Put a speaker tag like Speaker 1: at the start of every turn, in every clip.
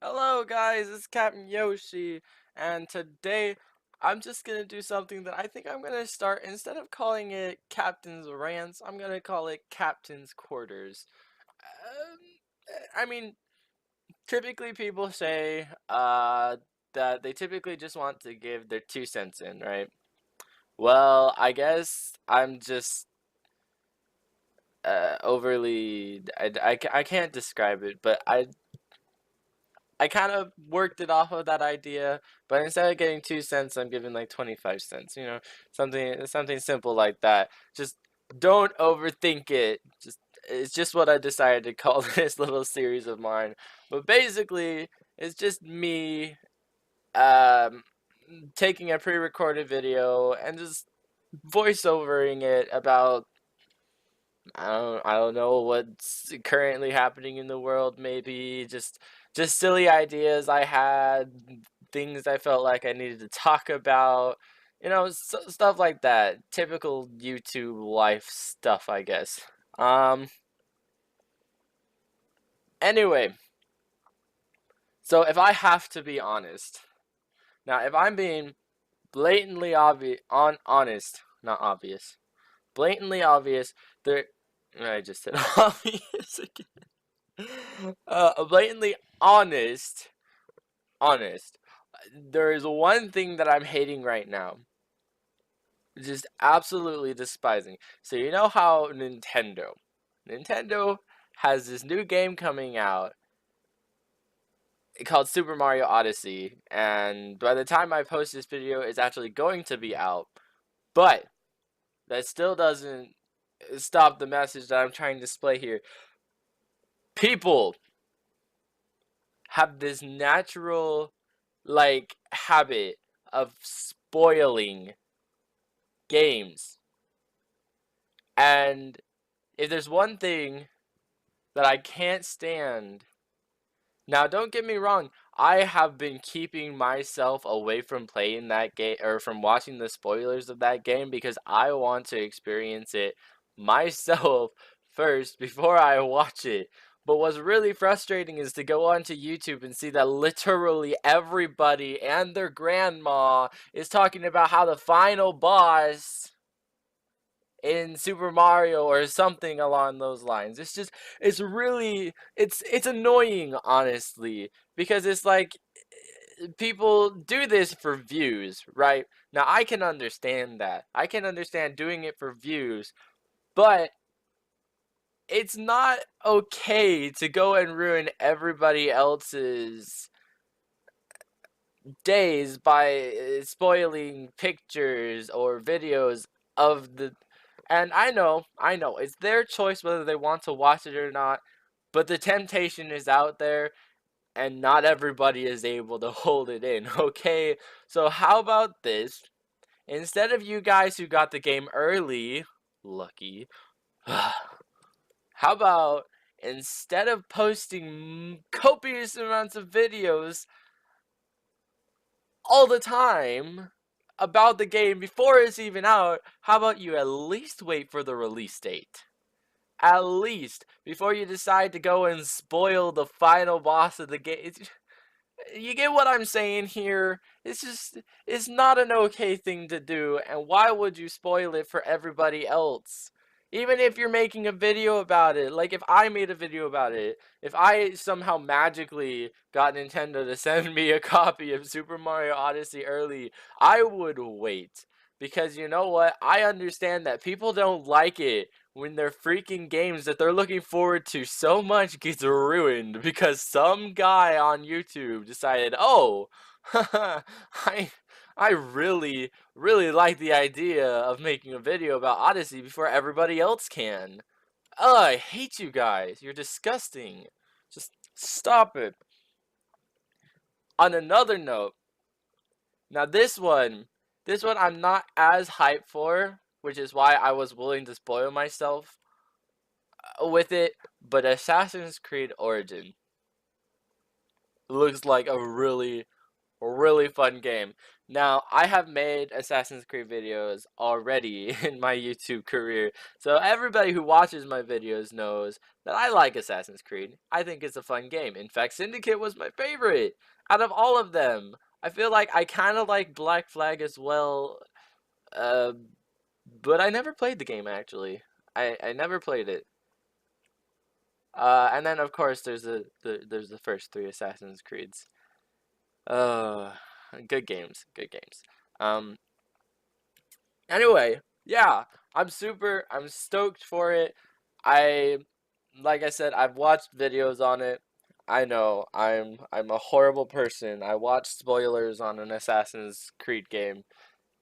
Speaker 1: Hello guys, it's Captain Yoshi, and today I'm just gonna do something that I think I'm gonna start. Instead of calling it Captain's Rants, I'm gonna call it Captain's Quarters. Um, I mean, typically people say that they typically just want to give their 2 cents in, right? Well, I guess I'm just overly I can't describe it, but I kind of worked it off of that idea, but instead of getting 2 cents, I'm giving like 25 cents. Something simple like that. Just don't overthink it. It's just what I decided to call this little series of mine. But basically, it's just me um taking a pre-recorded video and just voiceovering it about I don't know what's currently happening in the world. Maybe just silly ideas I had, things I felt like I needed to talk about. Stuff like that. Typical YouTube life stuff, I guess. Um. Anyway, so if I have to be honest, now if I'm being blatantly honest, not obvious, blatantly obvious, there. I just said obvious again. Blatantly honest, honest. There is one thing that I'm hating right now, just absolutely despising. So you know how Nintendo has this new game coming out called Super Mario Odyssey, and by the time I post this video, it's actually going to be out. But that still doesn't stop the message that I'm trying to display here. People have this natural habit of spoiling games. And if there's one thing that I can't stand, now don't get me wrong, I have been keeping myself away from playing that game or from watching the spoilers of that game because I want to experience it myself first before I watch it. But what's really frustrating is to go onto YouTube and see that literally everybody and their grandma is talking about how the final boss in Super Mario or something along those lines. It's annoying, honestly, because it's like people do this for views, right? Now I can understand that. I can understand doing it for views, but it's not okay to go and ruin everybody else's days by spoiling pictures or videos of the. And I know, it's their choice whether they want to watch it or not, but the temptation is out there, and not everybody is able to hold it in, okay? So how about this? Instead of you guys who got the game early, lucky, how about instead of posting copious amounts of videos all the time about the game before it's even out, how about you at least wait for the release date? At least before you decide to go and spoil the final boss of the game. You get what I'm saying here? It's not an okay thing to do, and why would you spoil it for everybody else? Even if you're making a video about it, like if I made a video about it, if I somehow magically got Nintendo to send me a copy of Super Mario Odyssey early, I would wait. Because you know what? I understand that people don't like it when their freaking games that they're looking forward to so much gets ruined because some guy on YouTube decided, oh, I I really like the idea of making a video about Odyssey before everybody else can. Oh, I hate you guys. You're disgusting. Just stop it. On another note, now this one I'm not as hyped for, which is why I was willing to spoil myself with it, but Assassin's Creed Origin looks like a really, really fun game. Now, I have made Assassin's Creed videos already in my YouTube career, so everybody who watches my videos knows that I like Assassin's Creed. I think it's a fun game. In fact, Syndicate was my favorite out of all of them. I feel like I kind of like Black Flag as well, uh, but I never played the game actually. I never played it. And then of course there's the first three Assassin's Creeds. Uh, good games, good games. Um, anyway, yeah, I'm stoked for it. I, like I said, I've watched videos on it. I know I'm a horrible person. I watch spoilers on an Assassin's Creed game.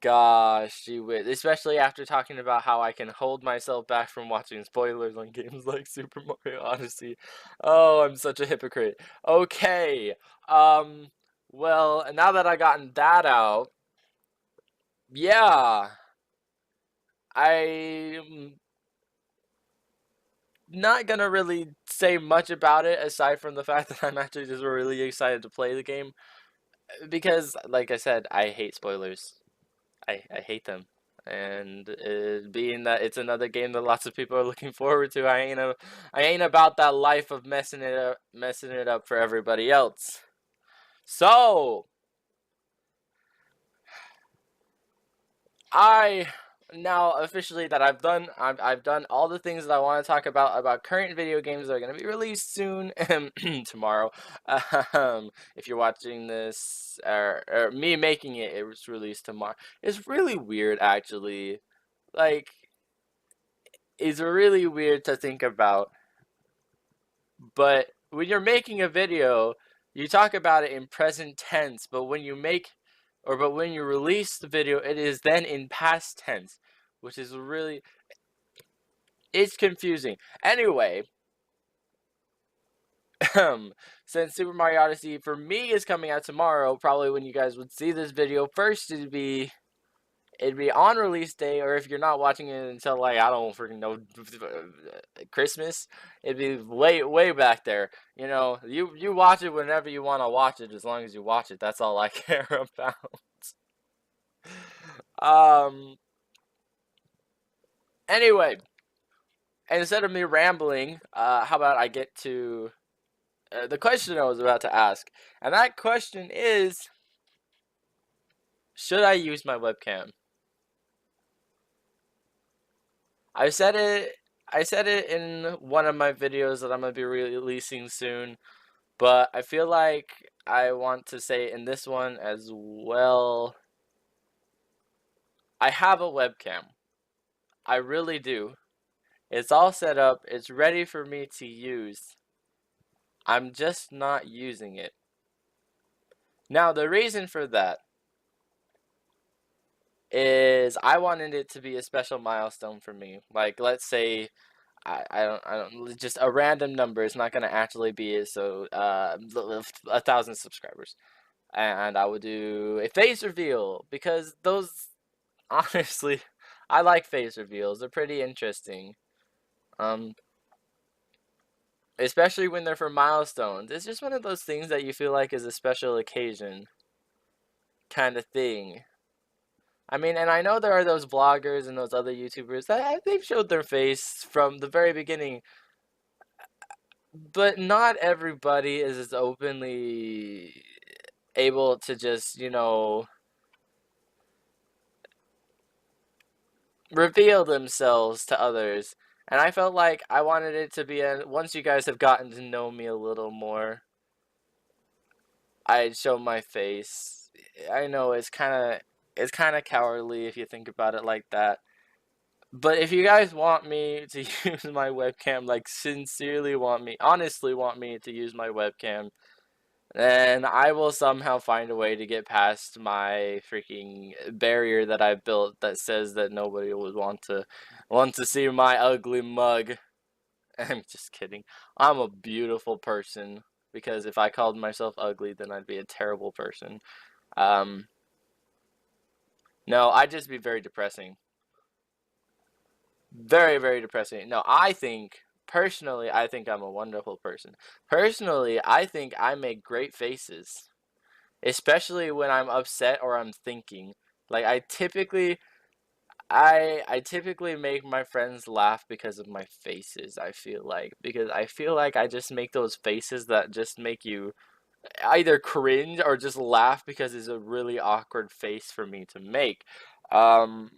Speaker 1: Gosh, you would, especially after talking about how I can hold myself back from watching spoilers on games like Super Mario Odyssey. Oh, I'm such a hypocrite. Okay, um, well, and now that I gotten that out, yeah, I'm not gonna really say much about it aside from the fact that I'm actually just really excited to play the game because, like I said, I hate spoilers. I hate them. And being that it's another game that lots of people are looking forward to, I ain't about that life of messing it up for everybody else. So I now officially that I've done all the things that I want to talk about current video games that are going to be released soon tomorrow. If you're watching this or me making it, it was released tomorrow. It's really weird actually. Like it's really weird to think about. But when you're making a video, you talk about it in present tense, but when you release the video, it is then in past tense, which is really, it's confusing. Anyway, since Super Mario Odyssey for me is coming out tomorrow, probably when you guys would see this video first, it'd be on release day, or if you're not watching it until like I don't freaking know Christmas, it'd be way back there. You know, you watch it whenever you want to watch it, as long as you watch it. That's all I care about. Um. Anyway, instead of me rambling, how about I get to the question I was about to ask, and that question is, should I use my webcam? I said it. I said it in one of my videos that I'm gonna be releasing soon, but I feel like I want to say it in this one as well. I have a webcam. I really do. It's all set up. It's ready for me to use. I'm just not using it. Now, the reason for that is I wanted it to be a special milestone for me. Like, let's say I don't just a random number is not gonna actually be it. So 1,000 subscribers, and I would do a face reveal because those honestly, I like face reveals. They're pretty interesting. Um, especially when they're for milestones. It's just one of those things that you feel like is a special occasion kind of thing. I mean, and I know there are those vloggers and those other YouTubers that they've showed their face from the very beginning, but not everybody is as openly able to just, you know, reveal themselves to others. And I felt like I wanted it to be once you guys have gotten to know me a little more, I'd show my face. I know it's kind of cowardly if you think about it like that. But if you guys want me to use my webcam, like sincerely want me, honestly want me to use my webcam, then I will somehow find a way to get past my freaking barrier that I built that says that nobody would want to see my ugly mug. I'm just kidding. I'm a beautiful person because if I called myself ugly, then I'd be a terrible person. Um, no, I'd just be very depressing. Very depressing. No, personally, I think I'm a wonderful person. Personally, I think I make great faces. especially when I'm upset or I'm thinking. Like I typically make my friends laugh because of my faces, I feel like. Because I feel like I just make those faces that just make you either cringe or just laugh because it's a really awkward face for me to make. Um,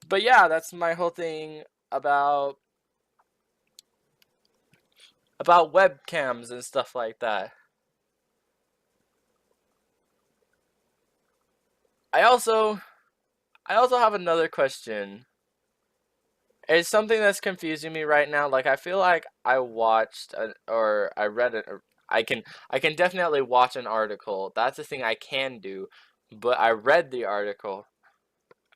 Speaker 1: but yeah, that's my whole thing about webcams and stuff like that. I also I also have another question. It's something that's confusing me right now. Like I feel like I watched or I read it. Or I can definitely watch an article. That's the thing I can do. But I read the article,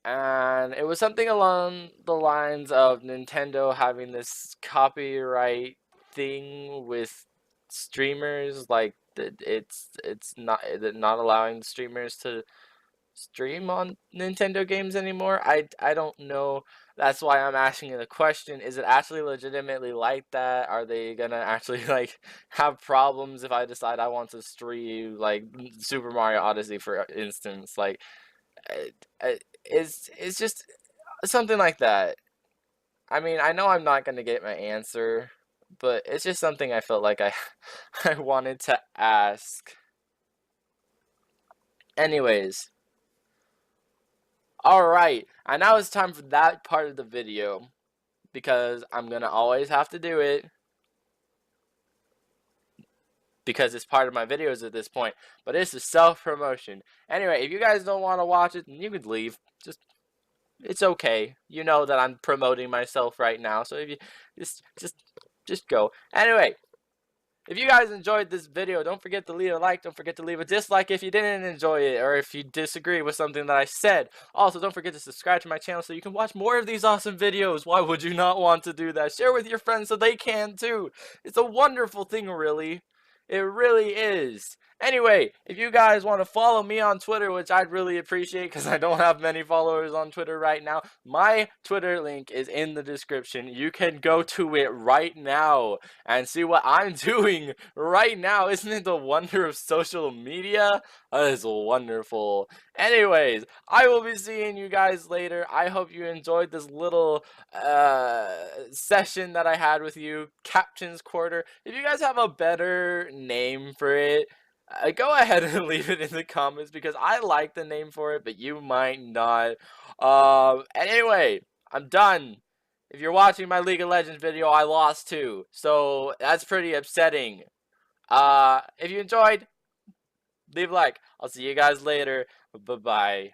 Speaker 1: and it was something along the lines of Nintendo having this copyright thing with streamers. Like it's not allowing streamers to stream on Nintendo games anymore. I don't know. That's why I'm asking the question. Is it actually legitimately like that? Are they gonna actually like have problems if I decide I want to stream like Super Mario Odyssey, for instance? Like, it's just something like that. I mean, I know I'm not gonna get my answer, but it's just something I felt like I I wanted to ask. Anyways. Alright, and now it's time for that part of the video, because I'm gonna always have to do it, because it's part of my videos at this point, but it's a self-promotion. Anyway, if you guys don't want to watch it, then you could leave. It's okay. You know that I'm promoting myself right now, so if you, just go. Anyway, if you guys enjoyed this video, don't forget to leave a like, don't forget to leave a dislike if you didn't enjoy it, or if you disagree with something that I said. Also, don't forget to subscribe to my channel so you can watch more of these awesome videos. Why would you not want to do that? Share with your friends so they can too. It's a wonderful thing, really. It really is. Anyway, if you guys want to follow me on Twitter, which I'd really appreciate because I don't have many followers on Twitter right now, my Twitter link is in the description. You can go to it right now and see what I'm doing right now. Isn't it the wonder of social media? That is wonderful. Anyways, I will be seeing you guys later. I hope you enjoyed this little session that I had with you, Captain's Quarter. If you guys have a better name for it, go ahead and leave it in the comments, because I like the name for it, but you might not. Anyway, I'm done. If you're watching my League of Legends video, I lost too, so that's pretty upsetting. If you enjoyed, leave a like. I'll see you guys later. Bye-bye.